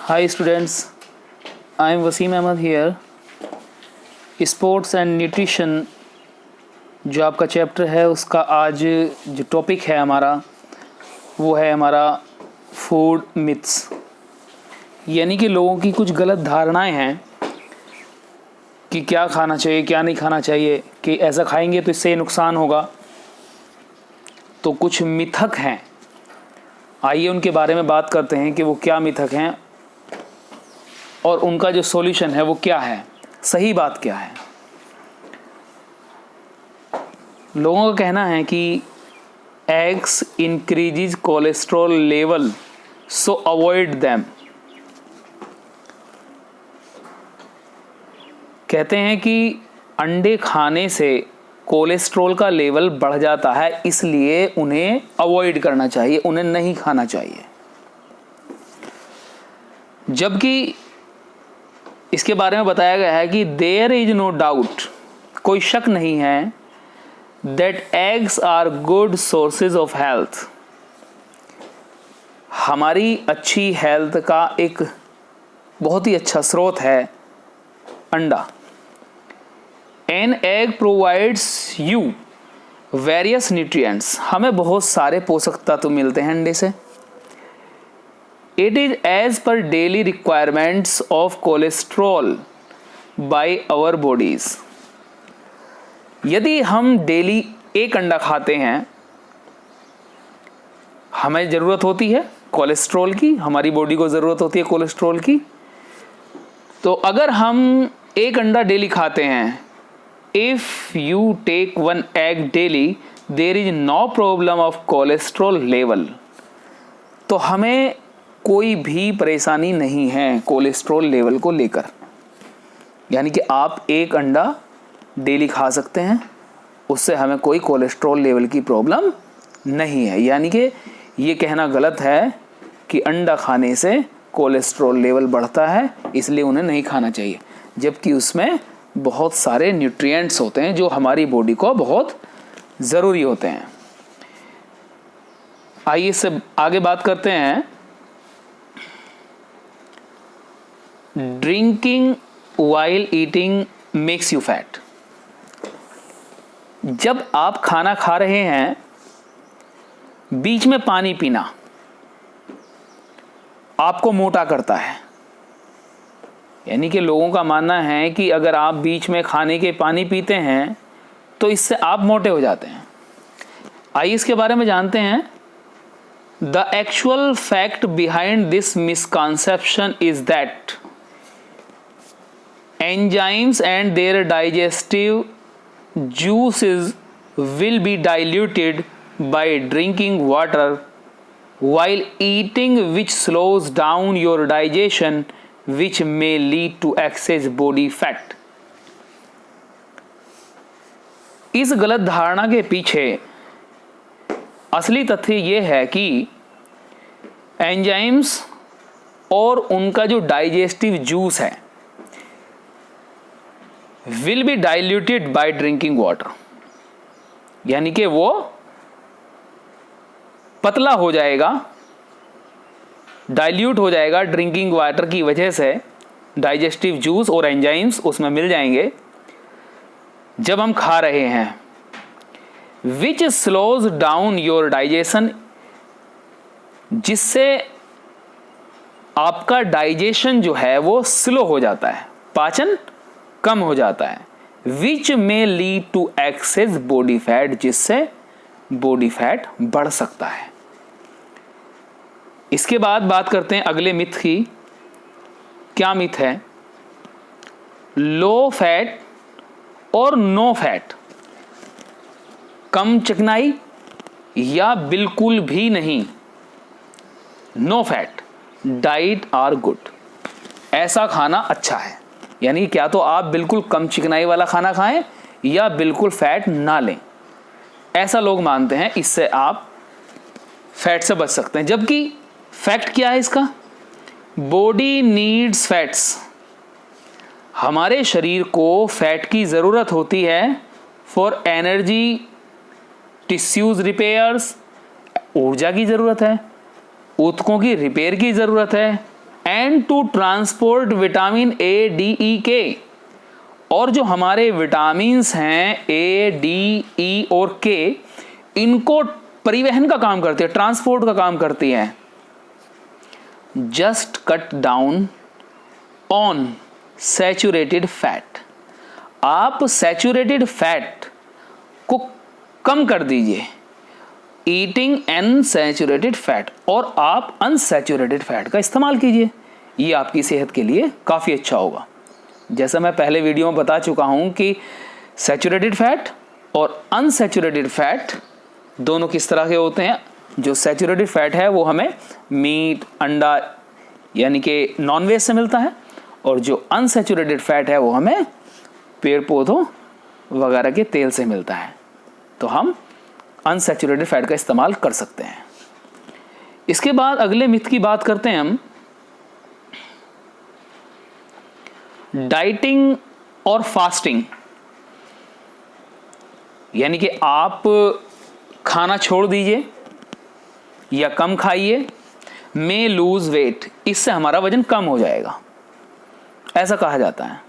Hi students, I am Waseem Ahmed here. Sports and nutrition जो आपका chapter है उसका आज जो टॉपिक है हमारा वो है हमारा फूड मिथ्स, यानी कि लोगों की कुछ गलत धारणाएं हैं कि क्या खाना चाहिए क्या नहीं खाना चाहिए, कि ऐसा खाएंगे तो इससे नुकसान होगा। तो कुछ मिथक हैं, आइए उनके बारे में बात करते हैं कि वो क्या मिथक हैं और उनका जो सॉल्यूशन है वो क्या है, सही बात क्या है। लोगों का कहना है कि eggs increases cholesterol level so avoid them. कहते हैं कि अंडे खाने से कोलेस्ट्रॉल का लेवल बढ़ जाता है, इसलिए उन्हें अवॉइड करना चाहिए, उन्हें नहीं खाना चाहिए। जबकि इसके बारे में बताया गया है कि देयर इज नो डाउट, कोई शक नहीं है, that eggs are good sources of health. हमारी अच्छी हेल्थ का एक बहुत ही अच्छा स्रोत है अंडा। An egg provides you various nutrients, हमें बहुत सारे पोषक तत्व मिलते हैं अंडे से। It is as per daily requirements of cholesterol by our bodies। यदि हम डेली एक अंडा खाते हैं, हमें ज़रूरत होती है कोलेस्ट्रॉल की, हमारी बॉडी को ज़रूरत होती है कोलेस्ट्रॉल की। तो अगर हम एक अंडा डेली खाते हैं, if you take one egg daily there is no problem of cholesterol level. तो हमें कोई भी परेशानी नहीं है कोलेस्ट्रॉल लेवल को लेकर, यानी कि आप एक अंडा डेली खा सकते हैं, उससे हमें कोई कोलेस्ट्रॉल लेवल की प्रॉब्लम नहीं है। यानी कि ये कहना गलत है कि अंडा खाने से कोलेस्ट्रॉल लेवल बढ़ता है इसलिए उन्हें नहीं खाना चाहिए, जबकि उसमें बहुत सारे न्यूट्रिएंट्स होते हैं जो हमारी बॉडी को बहुत ज़रूरी होते हैं। आइए इससे आगे बात करते हैं। Drinking while eating makes you fat. जब आप खाना खा रहे हैं, बीच में पानी पीना आपको मोटा करता है। यानी कि लोगों का मानना है कि अगर आप बीच में खाने के पानी पीते हैं तो इससे आप मोटे हो जाते हैं। आइए इसके बारे में जानते हैं। The actual fact behind this misconception is that enzymes and their digestive juices will be diluted by drinking water while eating, which slows down your digestion, which may lead to excess body fat। इस गलत धारणा के पीछे असली तथ्य यह है कि एंजाइम्स और उनका जो डाइजेस्टिव जूस है will be diluted by drinking water, यानी कि वो पतला हो जाएगा, डाइल्यूट हो जाएगा ड्रिंकिंग वाटर की वजह से। डाइजेस्टिव जूस और एंजाइम्स उसमें मिल जाएंगे जब हम खा रहे हैं। विच स्लोज डाउन योर डाइजेशन, जिससे आपका डाइजेशन जो है वो स्लो हो जाता है, पाचन कम हो जाता है। Which may lead to excess body fat, जिससे बॉडी फैट बढ़ सकता है। इसके बाद बात करते हैं अगले मिथ की। क्या मिथ है? लो फैट और नो फैट, कम चिकनाई या बिल्कुल भी नहीं, no fat diet are good. ऐसा खाना अच्छा है, यानी क्या तो आप बिल्कुल कम चिकनाई वाला खाना खाएं या बिल्कुल फैट ना लें, ऐसा लोग मानते हैं। इससे आप फैट से बच सकते हैं। जबकि फैक्ट क्या है इसका? बॉडी नीड्स फैट्स, हमारे शरीर को फैट की ज़रूरत होती है फॉर एनर्जी, टिश्यूज रिपेयर्स, ऊर्जा की ज़रूरत है, ऊतकों की रिपेयर की ज़रूरत है, and to transport vitamin A, D, E, K. और जो हमारे विटामिन्स हैं ए, डी, ई और के, इनको परिवहन का काम करती है, ट्रांसपोर्ट का काम करती है। Just cut down on saturated fat. आप सैचुरेटेड फैट को कम कर दीजिए, ईटिंग अनसैचुरेटेड फैट, और आप अनसैचुरेटेड फैट का इस्तेमाल कीजिए। ये आपकी सेहत के लिए काफ़ी अच्छा होगा। जैसा मैं पहले वीडियो में बता चुका हूं कि सैचुरेटेड फैट और अनसैचुरेटेड फैट दोनों किस तरह के होते हैं। जो सैचुरेटेड फैट है वो हमें मीट, अंडा यानी कि नॉनवेज से मिलता है, और जो अनसैचुरेटेड फैट है वो हमें पेड़ पौधों वगैरह के तेल से मिलता है। तो हम अनसैचुरेटेड फैट का इस्तेमाल कर सकते हैं। इसके बाद अगले मिथ की बात करते हैं हम, डाइटिंग और फास्टिंग। यानी कि आप खाना छोड़ दीजिए या कम खाइए, मे लूज वेट, इससे हमारा वजन कम हो जाएगा, ऐसा कहा जाता है।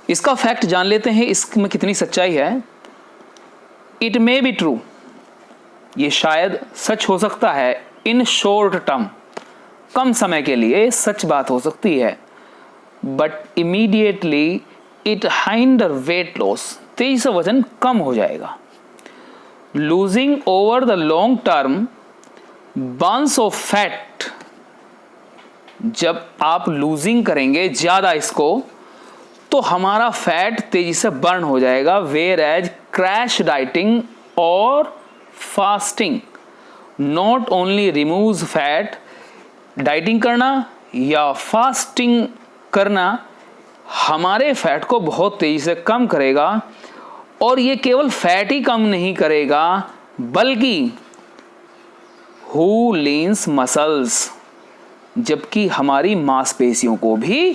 इसका फैक्ट जान लेते हैं, इसमें कितनी सच्चाई है। इट मे बी ट्रू, ये शायद सच हो सकता है, इन शॉर्ट टर्म, कम समय के लिए सच बात हो सकती है, but immediately it hinder weight loss, तेजी से वजन कम हो जाएगा। Losing over the long term burns off fat, जब आप लूजिंग करेंगे ज़्यादा इसको तो हमारा फैट तेजी से बर्न हो जाएगा। वेयर एज क्रैश डाइटिंग और fasting not only removes fat, dieting करना या फास्टिंग करना हमारे फैट को बहुत तेजी से कम करेगा, और ये केवल फैट ही कम नहीं करेगा बल्कि हु लीन्स मसल्स, जबकि हमारी मांसपेशियों को भी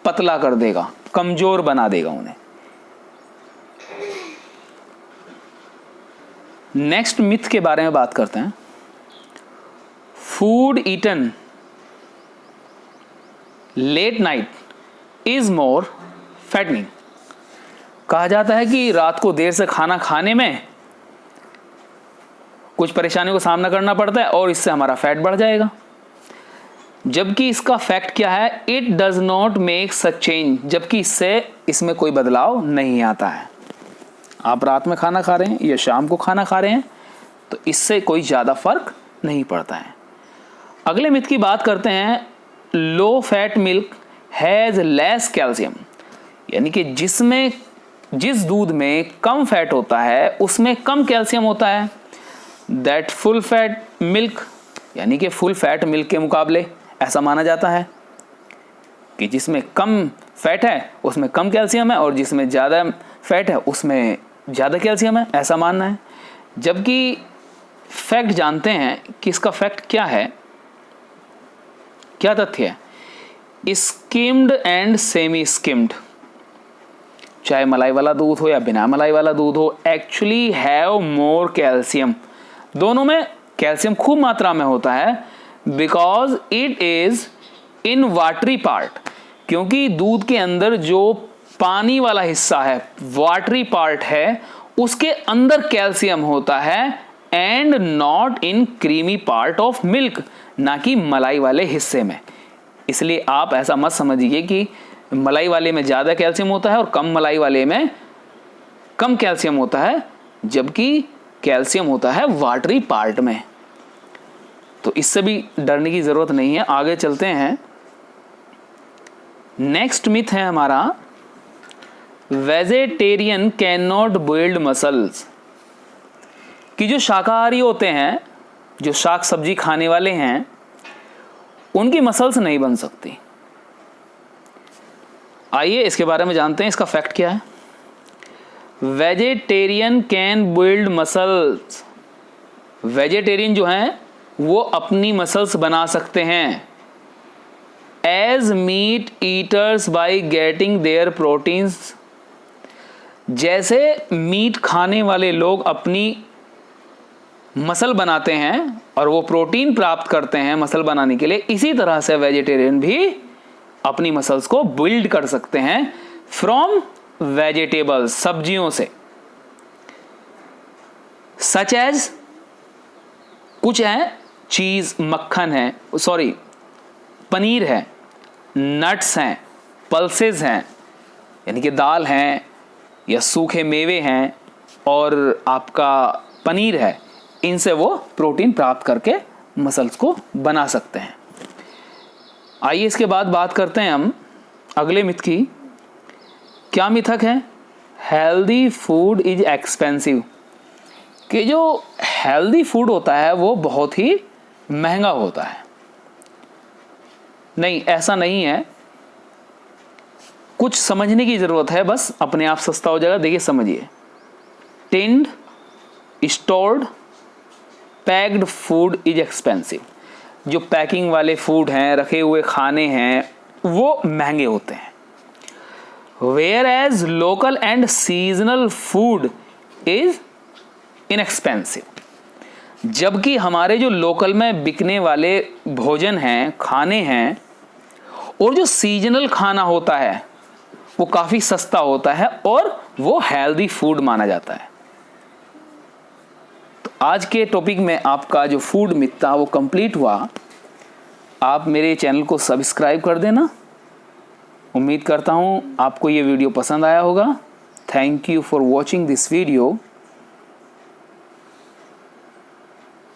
पतला कर देगा, कमजोर बना देगा उन्हें। नेक्स्ट मिथ के बारे में बात करते हैं। Food eaten late night is more fattening. कहा जाता है कि रात को देर से खाना खाने में कुछ परेशानियों का सामना करना पड़ता है और इससे हमारा फैट बढ़ जाएगा, जबकि इसका फैक्ट क्या है, it does not make such change, जबकि इसमें कोई बदलाव नहीं आता है। आप रात में खाना खा रहे हैं या शाम को खाना खा रहे हैं तो इससे कोई ज़्यादा फर्क नहीं पड़ता है। अगले मिथ की बात करते हैं, low fat milk has less calcium. यानी कि जिस दूध में कम फैट होता है उसमें कम कैल्शियम होता है। दैट फुल फैट मिल्क, यानी कि फुल फैट मिल्क के मुकाबले ऐसा माना जाता है कि जिसमें कम फैट है उसमें कम कैल्शियम है, और जिसमें ज़्यादा फैट है उसमें ज़्यादा कैल्शियम है, ऐसा मानना है। जबकि फैक्ट जानते हैं कि इसका फैक्ट क्या है, क्या तथ्य है। स्किम्ड एंड सेमी स्किम्ड, चाहे मलाई वाला दूध हो या बिना मलाई वाला दूध हो, एक्चुअली हैव मोर कैल्शियम। दोनों में कैल्शियम खूब मात्रा में होता है, because it is in watery part, क्योंकि दूध के अंदर जो पानी वाला हिस्सा है, वाटरी पार्ट है, उसके अंदर कैल्शियम होता है, and not in creamy part of milk, ना कि मलाई वाले हिस्से में। इसलिए आप ऐसा मत समझिए कि मलाई वाले में ज़्यादा कैल्शियम होता है और कम मलाई वाले में कम कैल्शियम होता है, जबकि कैल्शियम होता है वाटरी पार्ट में। तो इससे भी डरने की ज़रूरत नहीं है। आगे चलते हैं। नेक्स्ट मिथ है हमारा, vegetarian can not build muscles. कि जो शाकाहारी होते हैं, जो शाक सब्जी खाने वाले हैं, उनकी मसल्स नहीं बन सकती। आइए इसके बारे में जानते हैं, इसका फैक्ट क्या है। Vegetarian can build muscles. Vegetarian जो हैं वो अपनी मसल्स बना सकते हैं, as meat eaters by getting their proteins. जैसे मीट खाने वाले लोग अपनी मसल बनाते हैं और वो प्रोटीन प्राप्त करते हैं मसल बनाने के लिए, इसी तरह से वेजिटेरियन भी अपनी मसल्स को बिल्ड कर सकते हैं फ्रॉम वेजिटेबल्स, सब्जियों से। सच एज कुछ है, चीज, मक्खन है, सॉरी पनीर है, नट्स हैं, पल्सेस हैं यानी कि दाल हैं या सूखे मेवे हैं, और आपका पनीर है, इनसे वो प्रोटीन प्राप्त करके मसल्स को बना सकते हैं। आइए इसके बाद बात करते हैं हम अगले मिथ की। क्या मिथक है? हेल्दी फूड इज एक्सपेंसिव, कि जो हेल्दी फूड होता है वो बहुत ही महंगा होता है। नहीं, ऐसा नहीं है, कुछ समझने की जरूरत है, बस अपने आप सस्ता हो जाएगा। देखिए समझिए, tinned, stored, packed food is expensive. जो पैकिंग वाले फूड हैं, रखे हुए खाने हैं, वो महंगे होते हैं। Whereas local and seasonal food is inexpensive, जबकि हमारे जो लोकल में बिकने वाले भोजन हैं, खाने हैं, और जो सीजनल खाना होता है वो काफी सस्ता होता है और वो हेल्दी फूड माना जाता है। तो आज के टॉपिक में आपका जो फूड मिथ था वो कंप्लीट हुआ। आप मेरे चैनल को सब्सक्राइब कर देना। उम्मीद करता हूं आपको ये वीडियो पसंद आया होगा। Thank you for watching this video.